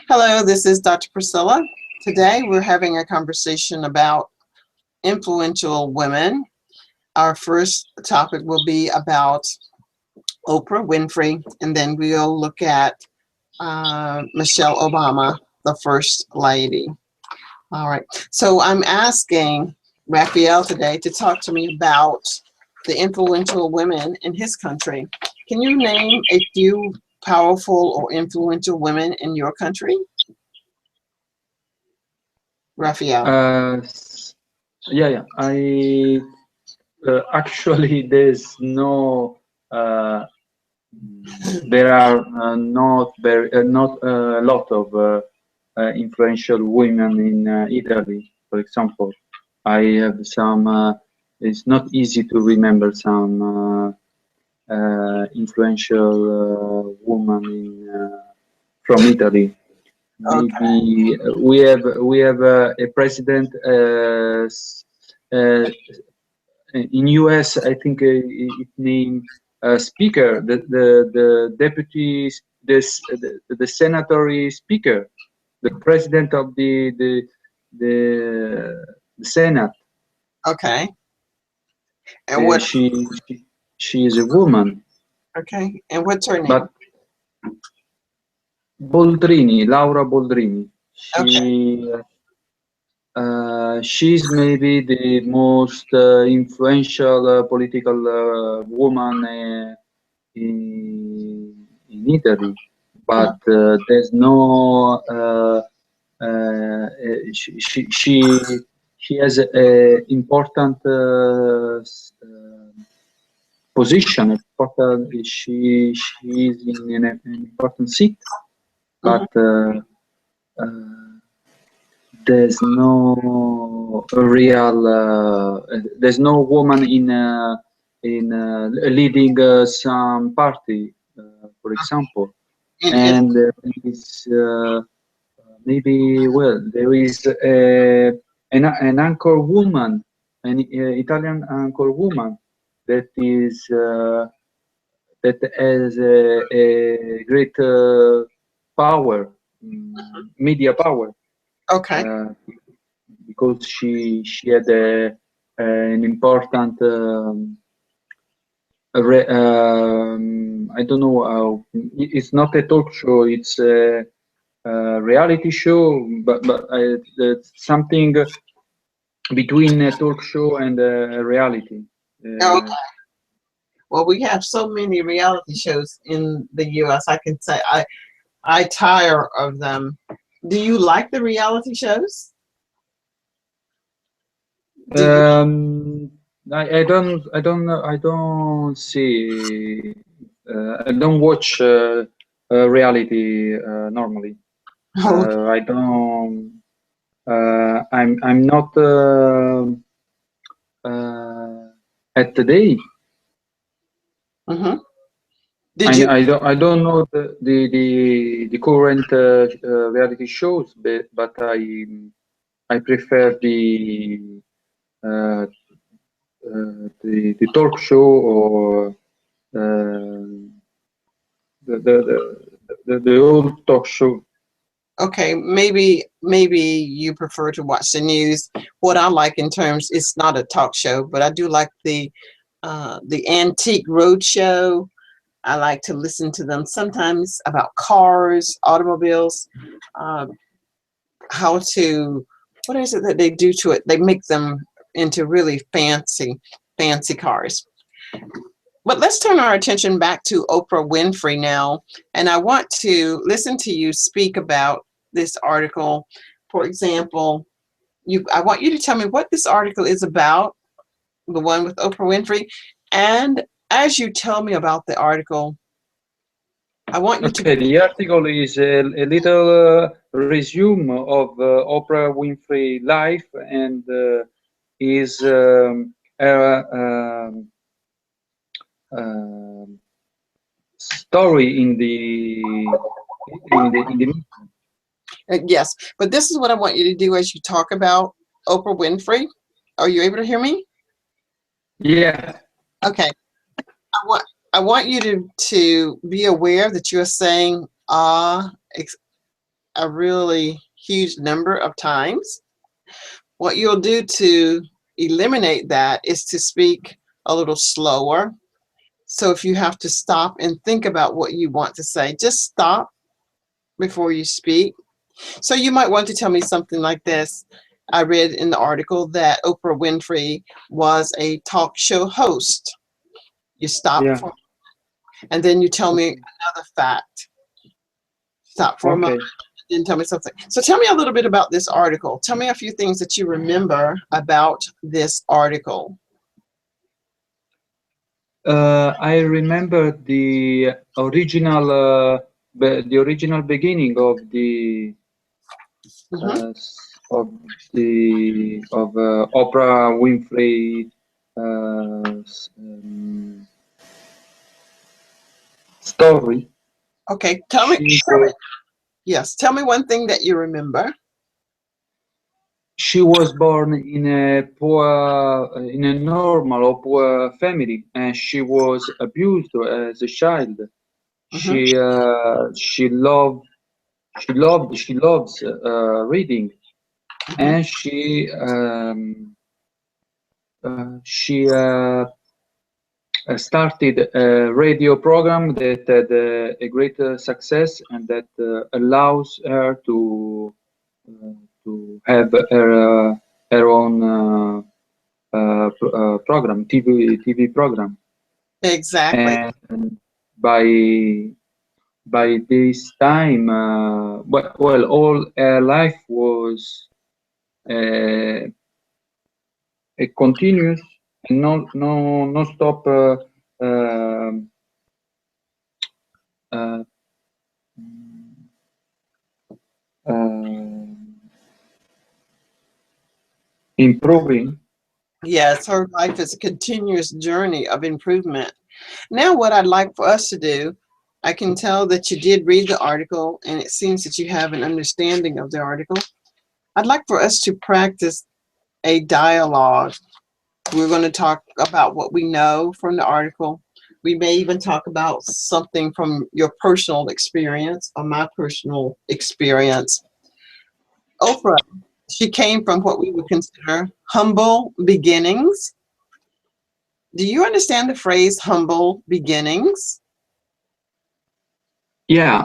Hello, this is Dr. Priscilla. Today we're having a conversation about influential women. Our first topic will be about Oprah Winfrey, and then we'll look at Michelle Obama, the First Lady. All right, so I'm asking Raphael today to talk to me about the influential women in his country. Can you name a few powerful or influential women in your country? Raphael. Yeah. I actually there's no there are not a lot of influential women in Italy. For example, I have some. It's not easy to remember some influential woman from Italy. Okay. Maybe we have a president in US. I think it named speaker, the deputy, the senatory speaker, the president of the Senate. Okay. And Uh, what? she, she she is a woman, Okay. And what's her name? but Boldrini, Laura Boldrini. Okay. She's maybe the most influential political woman in Italy, but there's no. She has a important position. Important. She is in an important seat, Mhm. but. Uh, there's no real there's no woman in leading some party, for example, In and Italy. is maybe, well, there is an anchor woman, an Italian anchor woman that is that has a great power, media power, Okay. uh, because she had an important I don't know how, it's not a talk show, it's a reality show, but it's something between a talk show and a reality. Okay. Well, we have so many reality shows in the U.S. I can say I tire of them. Do you like the reality shows? Do you? um, I don't see, I don't watch reality normally. I don't. I'm not uh, at today. Mm-hmm. Did you? I don't know the current reality shows, but I prefer uh, the talk show, or the old talk show. Okay, maybe you prefer to watch the news. What I like in terms, it's not a talk show, but I do like the Antique Roadshow. I like to listen to them sometimes about cars, automobiles, uh, how to, what is it that they do to it? They make them into really fancy cars. But let's turn our attention back to Oprah Winfrey now. And I want to listen to you speak about this article. For example, I want you to tell me what this article is about, the one with Oprah Winfrey. And as you tell me about the article, I want you to. Okay, the article is a little resume of Oprah Winfrey life, and is um, story in the Yes, but this is what I want you to do as you talk about Oprah Winfrey. Are you able to hear me? Yeah. Okay. I want you to be aware that you're saying a really huge number of times. What you'll do to eliminate that is to speak a little slower. So if you have to stop and think about what you want to say, just stop before you speak. So you might want to tell me something like this. I read in the article that Oprah Winfrey was a talk show host. You stop Yeah. for, and then you tell me another fact. Stop for a Okay. moment, then tell me something. So tell me a little bit about this article. Tell me a few things that you remember about this article. I remember the original beginning of the Mhm. Oprah Winfrey story. Okay, tell me. Yes, tell me one thing that you remember. She was born in a normal or poor family, and she was abused as a child. Mhm. She loves reading, Mhm. and she started a radio program that had a great success, and that allows her to have her own program, TV program. Exactly. And by this time, well, all her life was uh, a continuous and no stop um uh, uh, improving. Yes, her life is a continuous journey of improvement. Now, what I'd like for us to do, I can tell that you did read the article and it seems that you have an understanding of the article. I'd like for us to practice a dialogue. We're going to talk about what we know from the article. We may even talk about something from your personal experience or my personal experience. Oprah, she came from what we would consider humble beginnings. Do you understand the phrase humble beginnings? Yeah,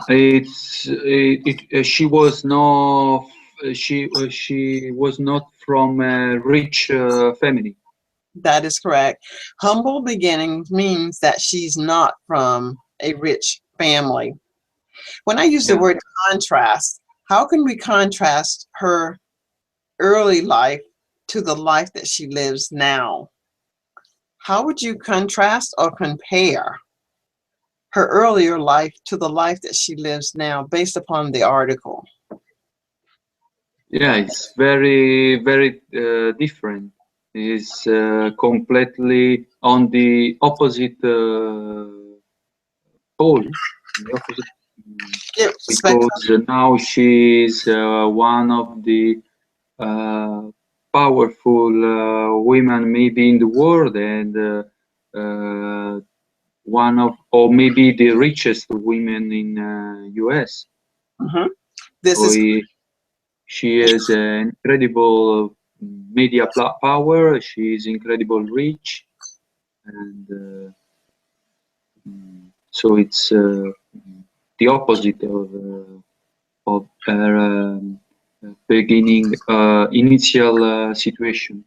she was no she was not from a rich family. That is correct. Humble beginnings means that she's not from a rich family. When I use the Yeah. word contrast, how can we contrast her early life to the life that she lives now? How would you contrast or compare her earlier life to the life that she lives now based upon the article? Yeah, it's very different. It's completely on the opposite pole, the opposite, Yeah, because now she is one of the uh, powerful women maybe in the world, and one of, or maybe the richest women in US. Mhm. This So is she has an incredible media power. She is incredible rich, and so it's the opposite of her beginning initial situation.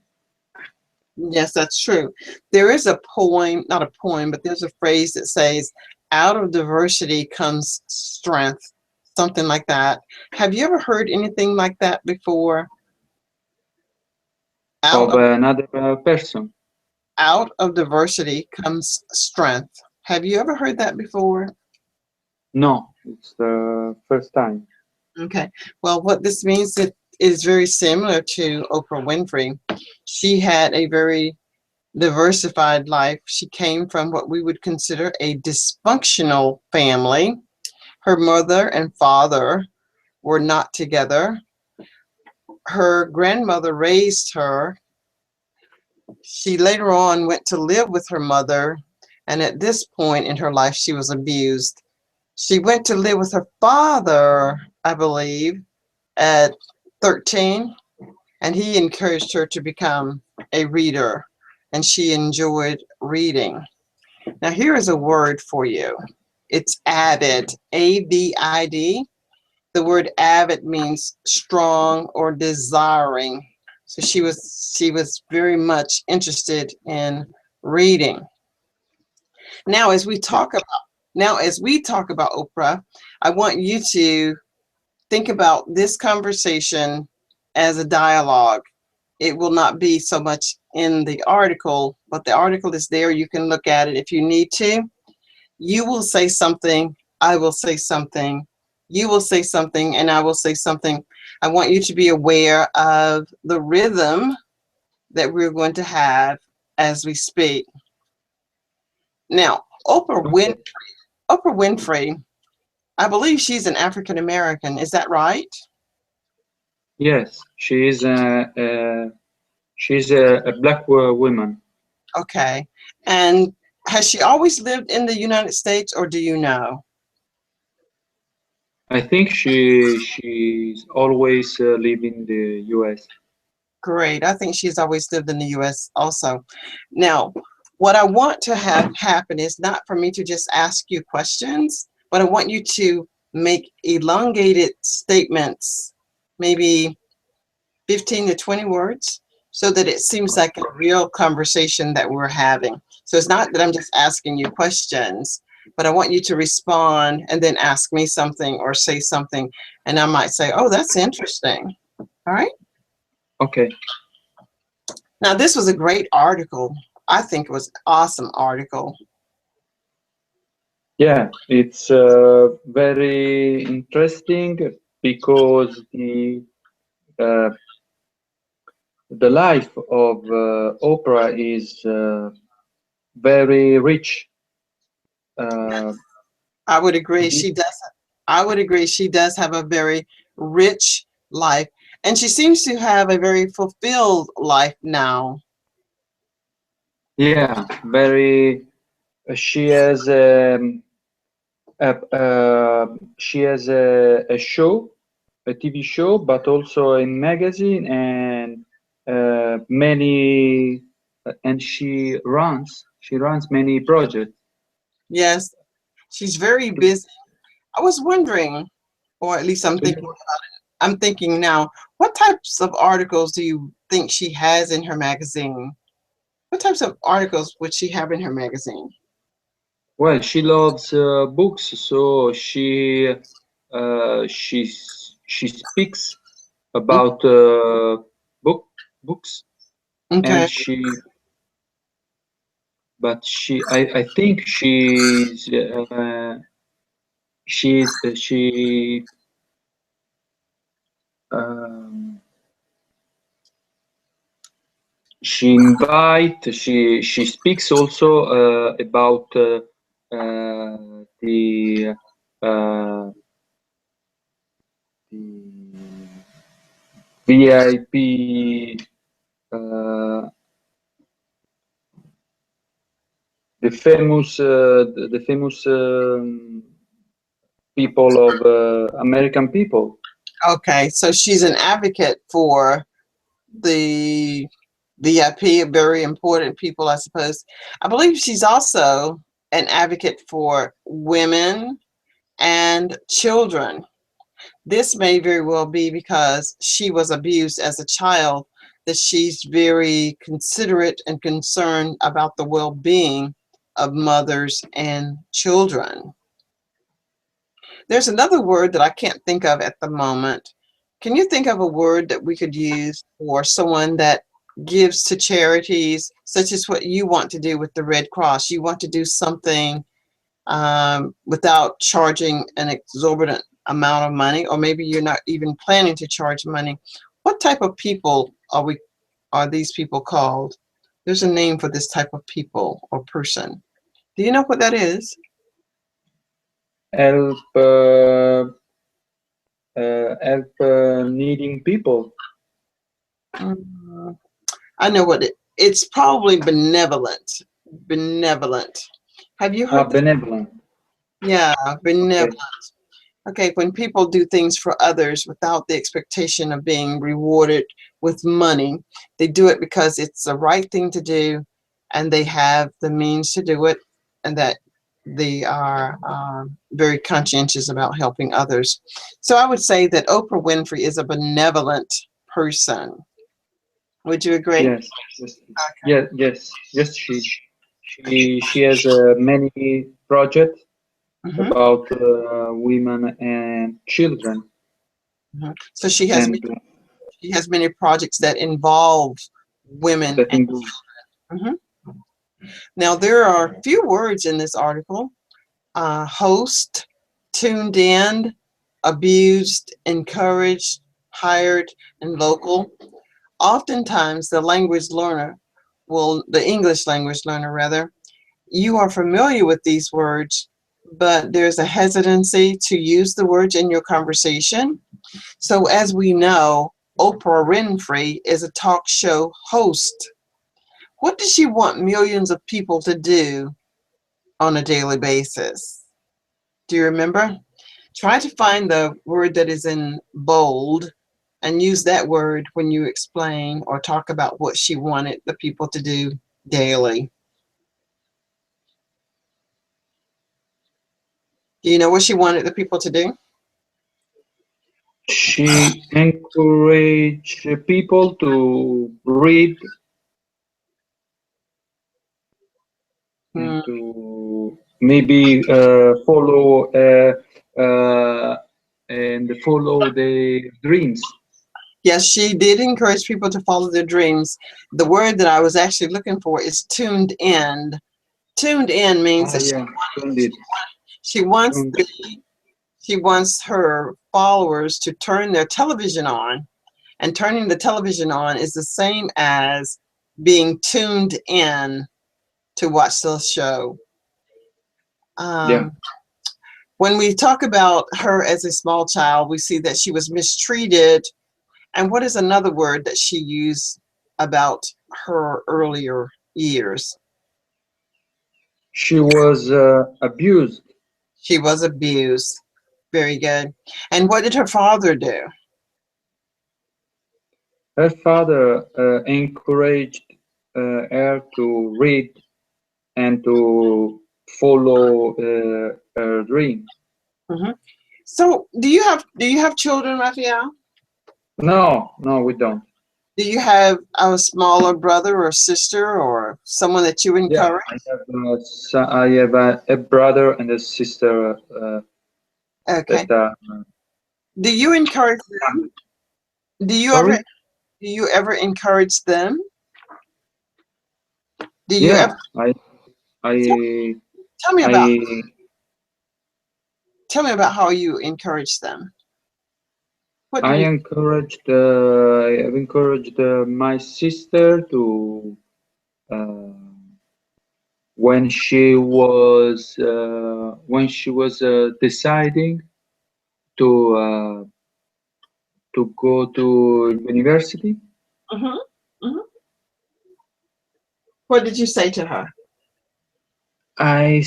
Yes, that's true. There is a poem, not a poem, but there's a phrase that says, out of diversity comes strength, something like that. Have you ever heard anything like that before? Out Of of another person. out of diversity comes strength. Have you ever heard that before? No, it's the first time. Okay. Well, what this means it is very similar to Oprah Winfrey. She had a very diversified life. She came from what we would consider a dysfunctional family. Her mother and father were not together. Her grandmother raised her. She later on went to live with her mother, and at this point in her life, she was abused. She went to live with her father I believe, at 13, and he encouraged her to become a reader, and she enjoyed reading. Now, here is a word for you. It's avid, A-V-I-D. The word avid means strong or desiring. So she was very much interested in reading. Now, as we talk about Oprah, I want you to think about this conversation as a dialogue. It will not be so much in the article, but the article is there. You can look at it if you need to. You will say something, I will say something, you will say something, and I will say something. I want you to be aware of the rhythm that we're going to have as we speak. Now, Oprah Winfrey, I believe she's an African American. Is that right? Yes, she's a black woman. Okay. And has she always lived in the United States, or do you know? I think she's always live in the U.S. Great. I think she's always lived in the US also. Now, what I want to have happen is not for me to just ask you questions, but I want you to make elongated statements, maybe 15 to 20 words, so that it seems like a real conversation that we're having. So it's not that I'm just asking you questions, but I want you to respond and then ask me something or say something. And I might say, oh, that's interesting. All right. Okay. Now, this was a great article. I think it was an awesome article. Yeah, it's very interesting because uh, the life of Oprah is very rich. Uh, I would agree. this, She does. I would agree. She does have a very rich life, and she seems to have a very fulfilled life now. yeah, very. She has she has a show, a TV show, but also a magazine and many, and she runs many projects. Yes, she's very busy. I was wondering, or at least I'm thinking now, what types of articles do you think she has in her magazine? What types of articles would she have in her magazine? Well, she loves books, so she speaks Mm, about books, okay. and I think she um, she speaks also about uh, the VIP, uh, the famous people of American people. Okay, so she's an advocate for the VIP, very important people, I suppose. I believe she's also an advocate for women and children. This may very well be because she was abused as a child, that she's very considerate and concerned about the well-being of mothers and children. There's another word that I can't think of at the moment. Can you think of a word that we could use for someone that gives to charities, such as what you want to do with the Red Cross? You want to do something without charging an exorbitant amount of money, or maybe you're not even planning to charge money. What type of people are these people called? There's a name for this type of people or person. Do you know what that is? Help help needing people. Mm, I know what it's probably benevolent. Benevolent. Have you heard this? Benevolent. Yeah, Okay. benevolent. Okay, when people do things for others without the expectation of being rewarded with money, they do it because it's the right thing to do and they have the means to do it, and that they are very conscientious about helping others. So I would say that Oprah Winfrey is a benevolent person. Would you agree? Yes, yes, yes. She has many projects Mhm, about women and children, mhm. So she has and many projects that involve women. that involve. Mhm. Now there are a few words in this article: host, tuned in, abused, encouraged, hired, and local. Oftentimes, the English language learner rather, you are familiar with these words, but there's a hesitancy to use the words in your conversation. So as we know, Oprah Winfrey is a talk show host. What does she want millions of people to do on a daily basis? Do you remember? Try to find the word that is in bold and use that word when you explain or talk about what she wanted the people to do daily. Do you know what she wanted the people to do? She encouraged people to read and Hmm. to maybe uh, follow their dreams. Yes, she did encourage people to follow their dreams. The word that I was actually looking for is tuned in. Tuned in means Ah, that yeah, indeed. she wants Mm, she wants her followers to turn their television on, and turning the television on is the same as being tuned in to watch the show. yeah, Um, when we talk about her as a small child, we see that she was mistreated. And what is another word that she used about her earlier years? she was abused. She was abused. Very good. And what did her father do? Her father encouraged her to read and to follow her dream. Mhm. So, do you have children, Raphael? No, no, we don't. Do you have a smaller brother or sister or someone that you Yeah, encourage? I have a brother and a sister Okay. that Do you encourage them? Do you ever sorry. do you ever encourage them? Do you ever Yeah, I tell me about I tell me about how you encourage them? What do I you encouraged I have encouraged my sister to uh, when she was deciding to uh, to go to university. Mhm, mhm. What did you say to her? I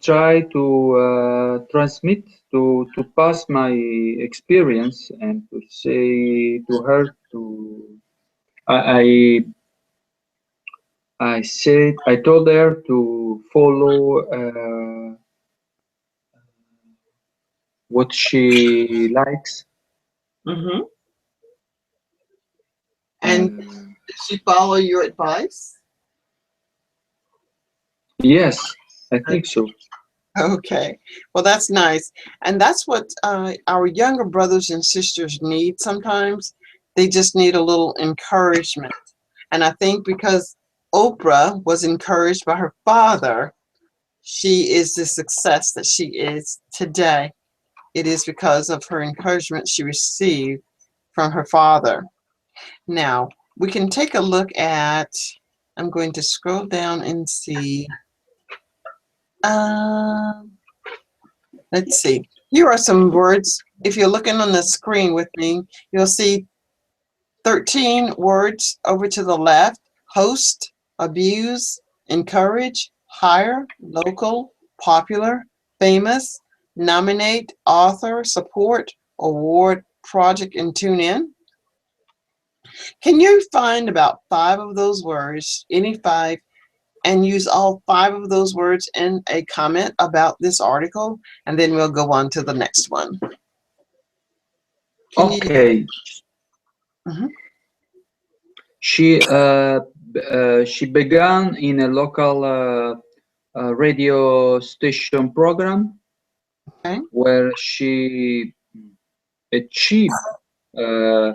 try to transmit to pass my experience and to say to her to I I told her to follow what she likes. Mhm. And Uh, did she follow your advice? yes, I think so. Okay. Well, that's nice. And that's what our younger brothers and sisters need sometimes. They just need a little encouragement. And I think because Oprah was encouraged by her father, she is the success that she is today. It is because of her encouragement she received from her father. Now, we can take a look at, I'm going to scroll down and see. Um, let's see. Here are some words. If you're looking on the screen with me, you'll see 13 words over to the left: host, abuse, encourage, hire, local, popular, famous, nominate, author, support, award, project, and tune in. Can you find about 5 of those words, any 5, and use all 5 of those words in a comment about this article? And then we'll go on to the next one. Can Okay. Mhm. She began in a local radio station program, Okay. where she achieved uh,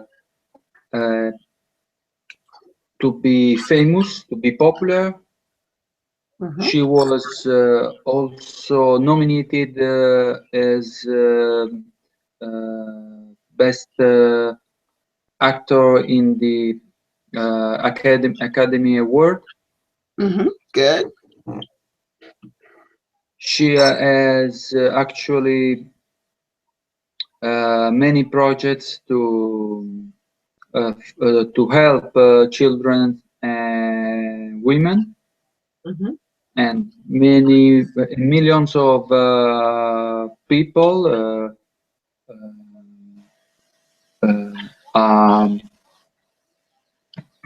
to be famous, to be popular. Mhm. She was also nominated as best actor in the Academy Award. Mhm. Good. She has actually many projects to help children and women, Mhm. and many millions of people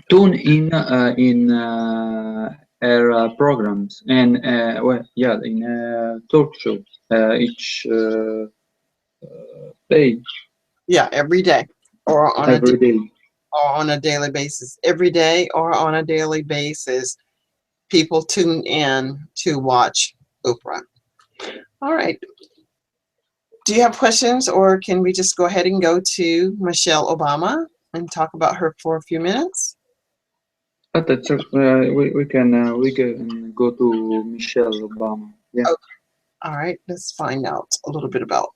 tune in her programs, and well, yeah, in talk shows each day, Yeah, every day or on every day. a daily basis. Every day or on a daily basis, people tune in to watch Oprah. All right. Do you have questions, or can we just go ahead and go to Michelle Obama and talk about her for a few minutes? But that's we can go to Michelle Obama. Yeah. Okay. All right. Let's find out a little bit about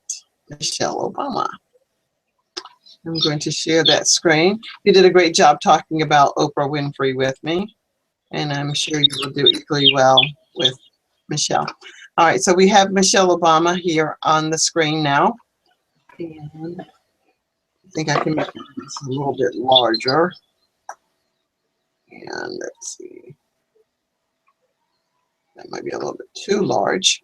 Michelle Obama. I'm going to share that screen. You did a great job talking about Oprah Winfrey with me, and I'm sure you will do equally well with Michelle. All right, so we have Michelle Obama here on the screen now. And I think I can make this a little bit larger. And let's see. That might be a little bit too large.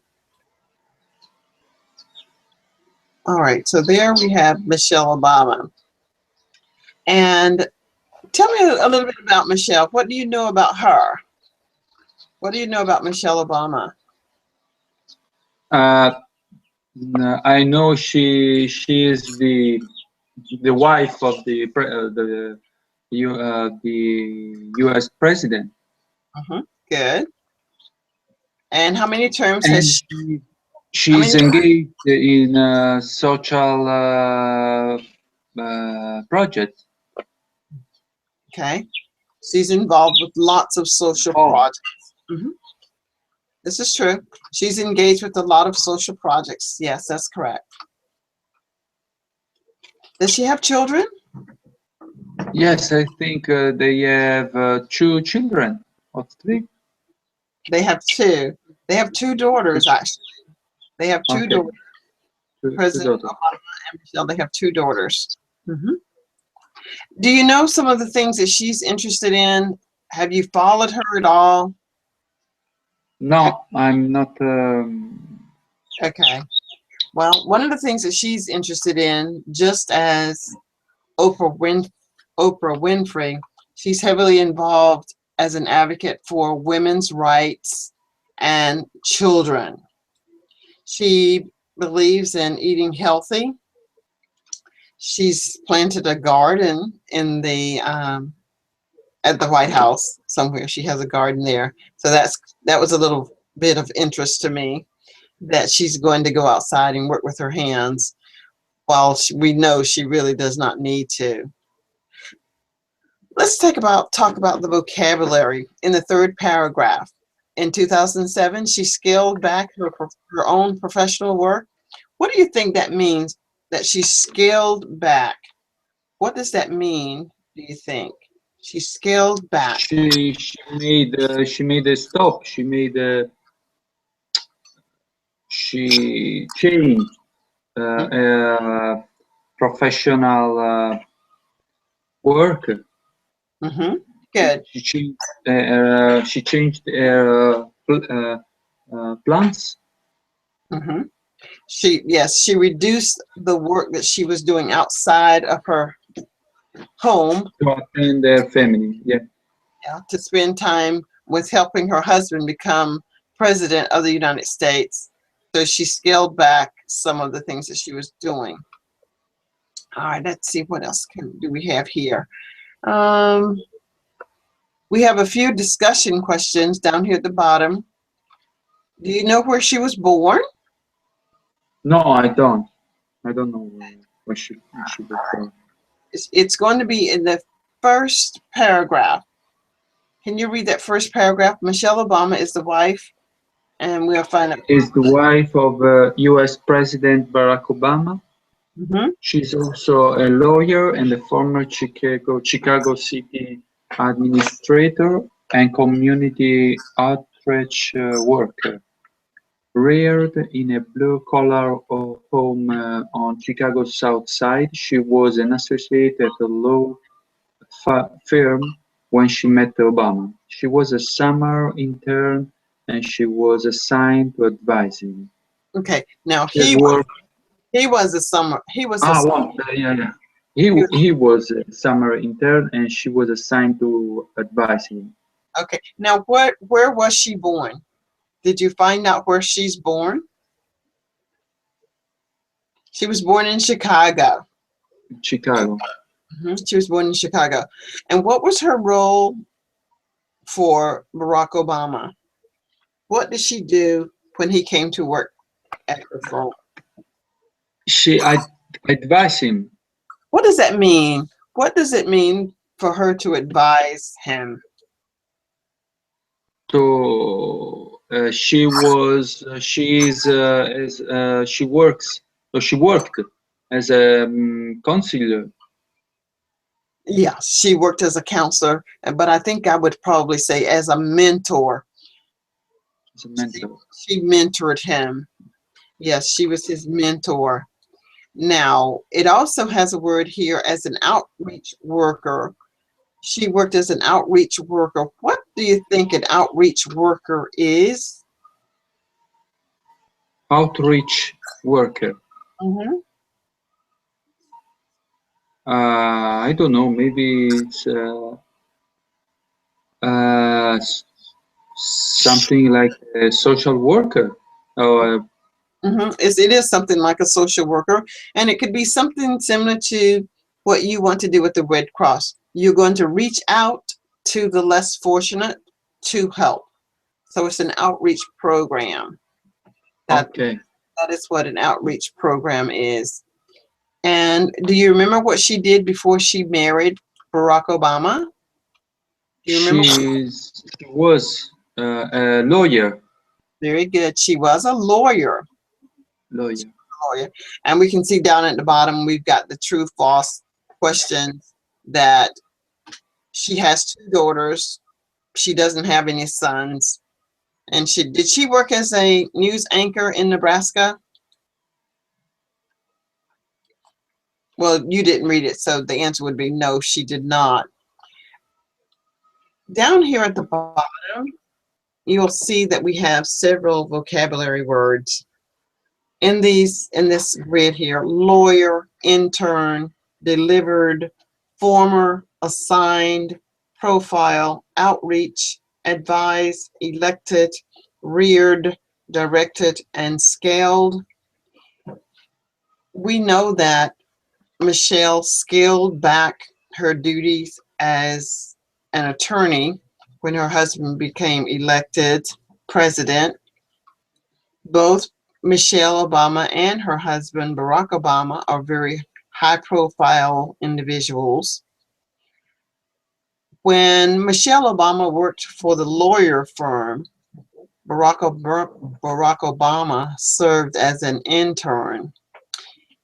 All right, so there we have Michelle Obama. And tell me a little bit about Michelle. What do you know about her? What do you know about Michelle Obama? I know she is the wife of the U.S. president, Good. And how many terms has and she? she is engaged in social projects. Okay. She's involved with lots of social projects. This is true. She's engaged with a lot of social projects. Yes, that's correct. Does she have children? Yes, I think they have 2 children or 3. They have 2. They have 2 daughters, actually. They have 2 Okay. daughters. 2 President daughters. Obama and Michelle, they have 2 daughters. Do you know some of the things that she's interested in? Have you followed her at all? No, I'm not. Okay. Well, one of the things that she's interested in, just as Oprah Winfrey, she's heavily involved as an advocate for women's rights and children. She believes in eating healthy. She's planted a garden in the at the White House somewhere. She has a garden there. So that was a little bit of interest to me, that she's going to go outside and work with her hands, while we know she really does not need to. Let's talk about the vocabulary in the 3rd paragraph. In 2007, she scaled back her own professional work. What do you think that means, that she scaled back? What does that mean, do you think? She scaled back. She made a stop. She changed professional work. Good. She changed plans. Hmm. She reduced the work that she was doing outside of her home, To attend their family. Yeah. to spend time with helping her husband become president of the United States. So she scaled back some of the things that she was doing. All right, let's see what else do we have here. Um, we have a few discussion questions down here at the bottom. Do you know where she was born? No, I don't. I don't know where she was born. It's going to be in the first paragraph. Can you read that first paragraph? Michelle Obama is the wife, and we'll find out. Is the wife of U.S. President Barack Obama. Mhm. She's also a lawyer and a former Chicago City administrator and community outreach worker. Reared in a blue-collar home on Chicago's South Side, she was an associate at a law firm when she met Obama. She was a summer intern and she was assigned to advise him. Okay, now She has worked. he was a summer Yeah, yeah. He was a summer intern and she was assigned to advise him. okay. Now where was she born? Did you find out where she's born? She was born in Chicago. Chicago. She was born in Chicago. And what was her role for Barack Obama? What did she do when he came to work at her firm? I advised him. What does that mean? What does it mean for her to advise him? So she works. So she worked as a counselor, Yeah, she worked as a counselor, but I think I would probably say as a mentor. as a mentor. She mentored him. Yes, she was his mentor. Now, it also has a word here as an outreach worker. She worked as an outreach worker. What do you think an outreach worker is? Outreach worker. Mhm. I don't know. Maybe it's something like a social worker. Or It is something like a social worker, and it could be something similar to what you want to do with the Red Cross. You're going to reach out to the less fortunate to help. So it's an outreach program. okay. That is what an outreach program is. And do you remember what she did before she married Barack Obama? Do you remember? She was a lawyer. Very good. She was a lawyer. Lawyer. And we can see down at the bottom, we've got the true false questions that she has two daughters. She doesn't have any sons. And did she work as a news anchor in Nebraska? Well, you didn't read it, so the answer would be no, she did not. Down here at the bottom, you'll see that we have several vocabulary words. In this grid here: lawyer, intern, delivered, former, assigned, profile, outreach, advised, elected, reared, directed, and scaled. We know that Michelle scaled back her duties as an attorney when her husband became elected president. Both Michelle Obama and her husband, Barack Obama, are very high-profile individuals. When Michelle Obama worked for the lawyer firm, Barack Obama served as an intern.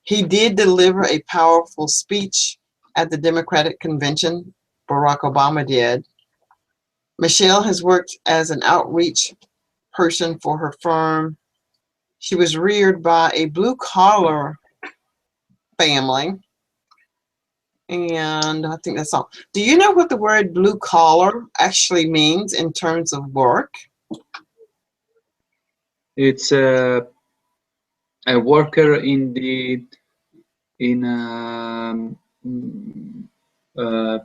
He did deliver a powerful speech at the Democratic convention. Barack Obama did. Michelle has worked as an outreach person for her firm. She was reared by a blue-collar family. And I think that's all. Do you know what the word blue collar actually means in terms of work? It's a worker in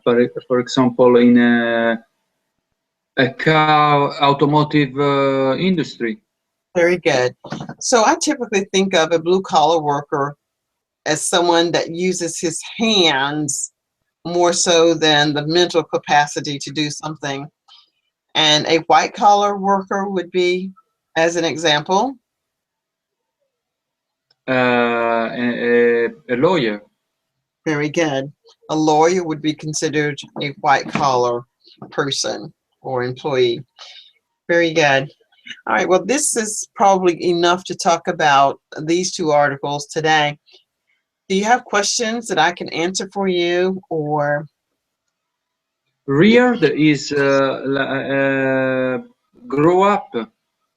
for example, in a car automotive industry. Very good. So I typically think of a blue collar worker as someone that uses his hands more so than the mental capacity to do something. And a white collar worker would be, as an example, A lawyer. very good. A lawyer would be considered a white collar person or employee. Very good. All right, well, this is probably enough to talk about these two articles today. Do you have questions that I can answer for you, or? Reared is grow up.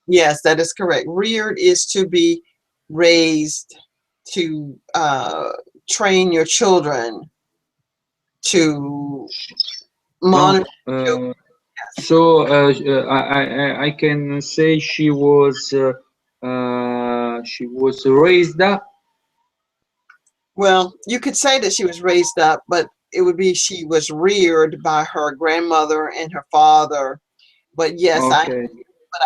Yes, that is correct. Reared is to be raised, to train your children, to monitor. So I can say she was raised up. Well, you could say that she was raised up, but it would be she was reared by her grandmother and her father. But yes, Okay.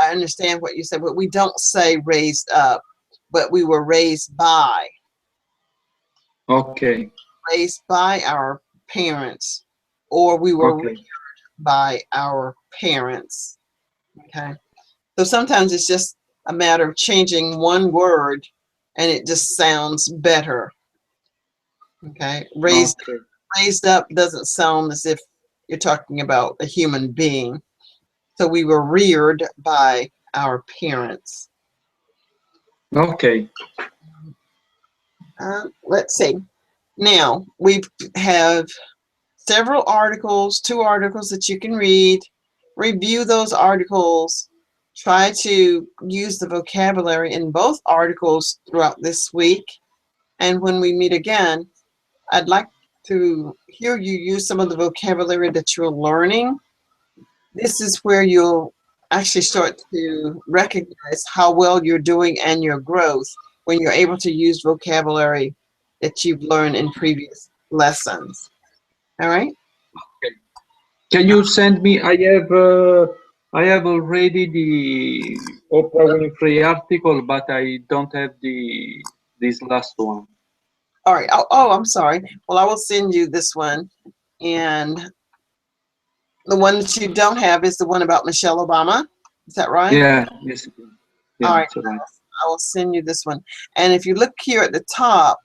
I understand what you said, but we don't say raised up, but we were raised by. Okay. Raised by our parents, or we were Okay. reared by our parents. Okay. So sometimes it's just a matter of changing one word and it just sounds better. Okay. Raised up doesn't sound as if you're talking about a human being. So we were reared by our parents. Okay. Let's see. Now we have several articles, 2 articles that you can read. Review those articles. Try to use the vocabulary in both articles throughout this week. And when we meet again, I'd like to hear you use some of the vocabulary that you're learning. This is where you'll actually start to recognize how well you're doing and your growth when you're able to use vocabulary that you've learned in previous lessons. All right? Can you send me? I have already the Oprah Winfrey article, but I don't have this last one. All right. Oh, I'm sorry. Well, I will send you this one. And the one that you don't have is the one about Michelle Obama. Is that right? Yeah. Yes. Yeah, All right. that's right. I will send you this one. And if you look here at the top,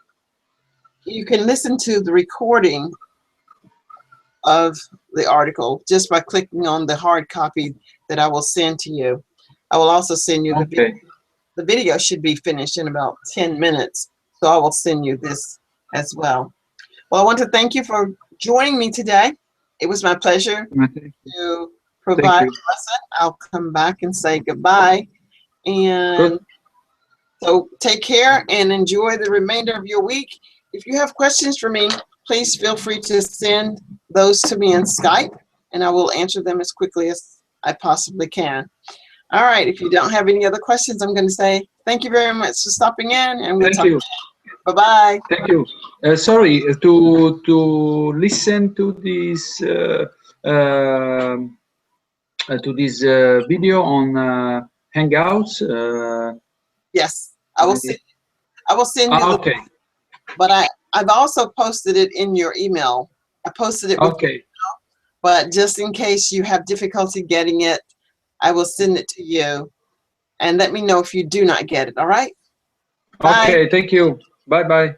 you can listen to the recording of the article just by clicking on the hard copy that I will send to you. I will also send you the video. Okay. The video should be finished in about 10 minutes. So I will send you this as well. Well, I want to thank you for joining me today. It was my pleasure to provide a lesson. I'll come back and say goodbye. And so take care and enjoy the remainder of your week. If you have questions for me, please feel free to send those to me in Skype, and I will answer them as quickly as I possibly can. All right, if you don't have any other questions, I'm going to say thank you very much for stopping in, and we'll talk. Bye-bye. Thank you. Sorry, to listen to this video on Hangouts. Yes, I will send you. Okay. But I've also posted it in your email. I posted it. Okay. But just in case you have difficulty getting it, I will send it to you, and let me know if you do not get it. All right. Okay. Thank you. Bye bye.